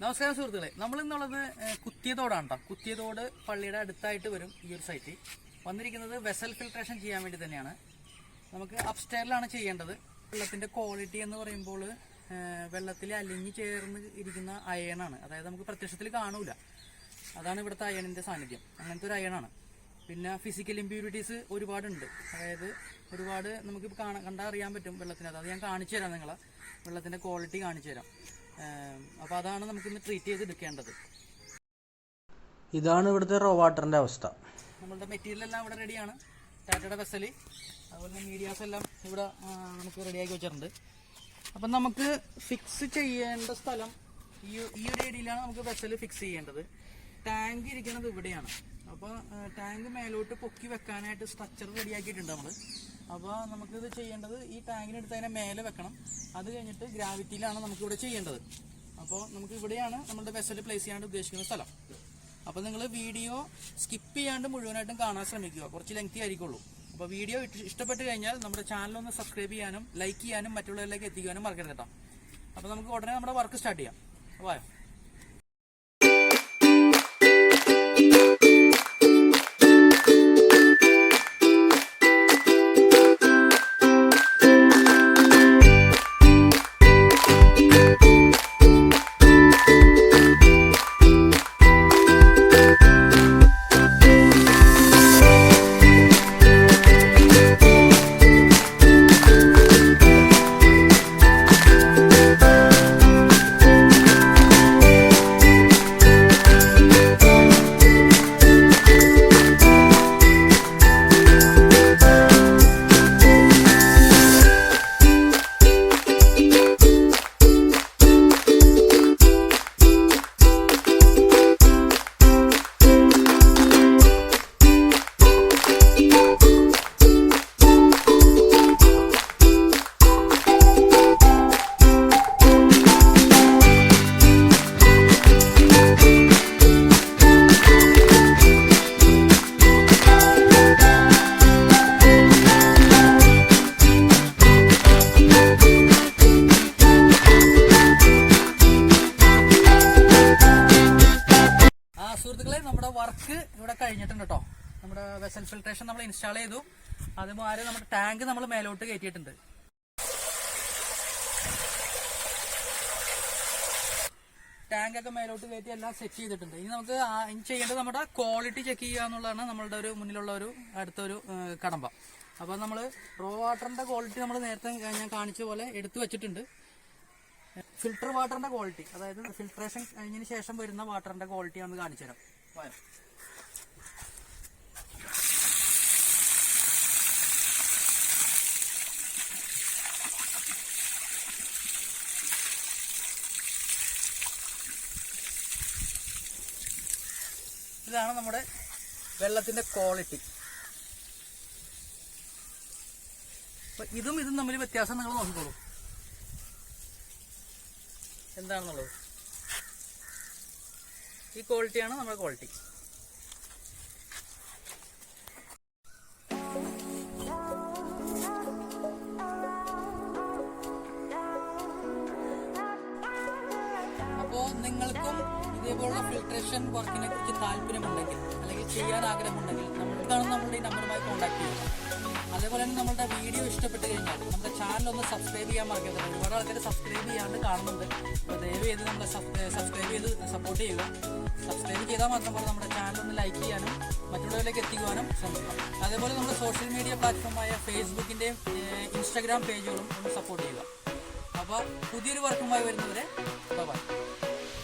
നമസ്കാരം സുഹൃത്തുക്കളെ, നമ്മൾ ഇന്നുള്ളത് കുത്തിയതോടാണ് കേട്ടോ. കുത്തിയതോട് പള്ളിയുടെ അടുത്തായിട്ട് വരും ഈ ഒരു സൈറ്റ്. വന്നിരിക്കുന്നത് വെസൽ ഫിൽട്രേഷൻ ചെയ്യാൻ വേണ്ടി തന്നെയാണ്. നമുക്ക് അപ്സ്റ്റെയറിലാണ് ചെയ്യേണ്ടത്. വെള്ളത്തിൻ്റെ ക്വാളിറ്റി എന്ന് പറയുമ്പോൾ വെള്ളത്തിൽ അലിഞ്ഞു ചേർന്ന് ഇരിക്കുന്ന അയണാണ്. അതായത് നമുക്ക് പ്രത്യക്ഷത്തിൽ കാണൂല. അതാണ് ഇവിടുത്തെ അയണിൻ്റെ സാന്നിധ്യം. അങ്ങനത്തെ ഒരു അയണാണ്. പിന്നെ ഫിസിക്കൽ ഇമ്പ്യൂരിറ്റീസ് ഒരുപാടുണ്ട്. അതായത് ഒരുപാട് നമുക്ക് കണ്ടാൽ അറിയാൻ പറ്റും വെള്ളത്തിനകത്ത്. അത് ഞാൻ കാണിച്ചു തരാം. നിങ്ങളെ വെള്ളത്തിൻ്റെ ക്വാളിറ്റി കാണിച്ചു തരാം. അപ്പോൾ അതാണ് നമുക്കിന്ന് ട്രീറ്റ് ചെയ്ത് എടുക്കേണ്ടത്. ഇതാണ് ഇവിടുത്തെ റോ വാട്ടറിൻ്റെ അവസ്ഥ. നമ്മളുടെ മെറ്റീരിയൽ എല്ലാം ഇവിടെ റെഡിയാണ്. ടാറ്റയുടെ വെസല്, അതുപോലെ തന്നെ മീഡിയാസ് എല്ലാം ഇവിടെ നമുക്ക് റെഡിയാക്കി വെച്ചിട്ടുണ്ട്. അപ്പം നമുക്ക് ഫിക്സ് ചെയ്യേണ്ട സ്ഥലം ഈ ഒരു ഏരിയയിലാണ് നമുക്ക് വെസല് ഫിക്സ് ചെയ്യേണ്ടത്. ടാങ്ക് ഇരിക്കുന്നത് ഇവിടെയാണ്. അപ്പോൾ ടാങ്ക് മേലോട്ട് പൊക്കി വെക്കാനായിട്ട് സ്ട്രക്ചർ റെഡിയാക്കിയിട്ടുണ്ട് നമ്മൾ. അപ്പോൾ നമുക്കിത് ചെയ്യേണ്ടത് ഈ ടാങ്കിനെടുത്ത് അതിനെ മേലെ വെക്കണം. അത് കഴിഞ്ഞിട്ട് ഗ്രാവിറ്റിയിലാണ് നമുക്കിവിടെ ചെയ്യേണ്ടത്. അപ്പോൾ നമുക്ക് ഇവിടെയാണ് നമ്മുടെ വെസൽ പ്ലേസ് ചെയ്യാണ്ട് ഉദ്ദേശിക്കുന്ന സ്ഥലം. അപ്പോൾ നിങ്ങൾ വീഡിയോ സ്കിപ്പ് ചെയ്യാണ്ട് മുഴുവനായിട്ടും കാണാൻ ശ്രമിക്കുക. കുറച്ച് ലെങ്തി ആയിരിക്കുള്ളൂ. അപ്പോൾ വീഡിയോ ഇഷ്ടപ്പെട്ട് കഴിഞ്ഞാൽ നമ്മുടെ ചാനലൊന്ന് സബ്സ്ക്രൈബ് ചെയ്യാനും ലൈക്ക് ചെയ്യാനും മറ്റുള്ളവരിലേക്ക് എത്തിക്കാനും മറക്കരുത് കേട്ടോ. അപ്പോൾ നമുക്ക് ഉടനെ നമ്മുടെ വർക്ക് സ്റ്റാർട്ട് ചെയ്യാം. വായോ. സുഹൃത്തുക്കളെ, നമ്മുടെ വർക്ക് ഇവിടെ കഴിഞ്ഞിട്ടുണ്ട് കേട്ടോ. നമ്മുടെ വെസൽ ഫിൽട്രേഷൻ നമ്മൾ ഇൻസ്റ്റാൾ ചെയ്തു. അതുമാതിരി നമ്മുടെ ടാങ്ക് നമ്മൾ മേലോട്ട് കയറ്റിയിട്ടുണ്ട്. ടാങ്കൊക്കെ മേലോട്ട് കയറ്റി എല്ലാം സെറ്റ് ചെയ്തിട്ടുണ്ട്. ഇനി നമുക്ക് ചെയ്യേണ്ടത് നമ്മുടെ ക്വാളിറ്റി ചെക്ക് ചെയ്യുക എന്നുള്ളതാണ് നമ്മളുടെ ഒരു മുന്നിലുള്ള ഒരു അടുത്തൊരു കടമ്പ. അപ്പോൾ നമ്മൾ റോ വാട്ടറിന്റെ ക്വാളിറ്റി നമ്മൾ നേരത്തെ ഞാൻ കാണിച്ച പോലെ എടുത്തു വെച്ചിട്ടുണ്ട്. ഫിൽട്ടർ വാട്ടറിന്റെ ക്വാളിറ്റി, അതായത് ഫിൽട്രേഷൻ കഴിഞ്ഞതിന് ശേഷം വരുന്ന വാട്ടറിന്റെ ക്വാളിറ്റി ഒന്ന് കാണിച്ചു തരാം. ഇതാണ് നമ്മുടെ വെള്ളത്തിന്റെ ക്വാളിറ്റി. അപ്പൊ ഇതും തമ്മിൽ വ്യത്യാസം നിങ്ങൾ നോക്കിക്കോളൂ എന്താണെന്നുള്ളത്. ഈ ക്വാളിറ്റിയാണ് നമ്മുടെ ക്വാളിറ്റി. അപ്പോൾ നിങ്ങൾക്കും ഇതേപോലുള്ള ഫിൽട്രേഷൻ വർക്കിനെ കുറിച്ച് താല്പര്യമുണ്ടെങ്കിൽ അല്ലെങ്കിൽ ചെയ്യാൻ ആഗ്രഹമുണ്ടെങ്കിൽ നമ്മളുടെ ഈ നമ്പറുമായി കോൺടാക്ട് ചെയ്യുക. അതേപോലെ തന്നെ നമ്മുടെ വീഡിയോ ഇഷ്ടപ്പെട്ട് കഴിഞ്ഞാൽ നമ്മുടെ ചാനലൊന്ന് സബ്സ്ക്രൈബ് ചെയ്യാൻ മറക്കരുത്. ഒരുപാട് ആൾക്കാർ സബ്സ്ക്രൈബ് ചെയ്യാണ്ട് കാണുന്നുണ്ട്. അപ്പോൾ ദയവ് ചെയ്ത് നമ്മൾ സബ്സ്ക്രൈബ് ചെയ്ത് സപ്പോർട്ട് ചെയ്യുക. സബ്സ്ക്രൈബ് ചെയ്താൽ മാത്രം പോലെ നമ്മുടെ ചാനലൊന്ന് ലൈക്ക് ചെയ്യാനും മറ്റുള്ളവരിലേക്ക് എത്തിക്കുവാനും ശ്രമിക്കുക. അതേപോലെ നമ്മുടെ സോഷ്യൽ മീഡിയ പ്ലാറ്റ്ഫോമായ ഫേസ്ബുക്കിൻ്റെയും ഇൻസ്റ്റാഗ്രാം പേജുകളും ഒന്ന് സപ്പോർട്ട് ചെയ്യുക. അപ്പോൾ പുതിയൊരു വർക്കുമായി വരുന്നവരെ ബൈ.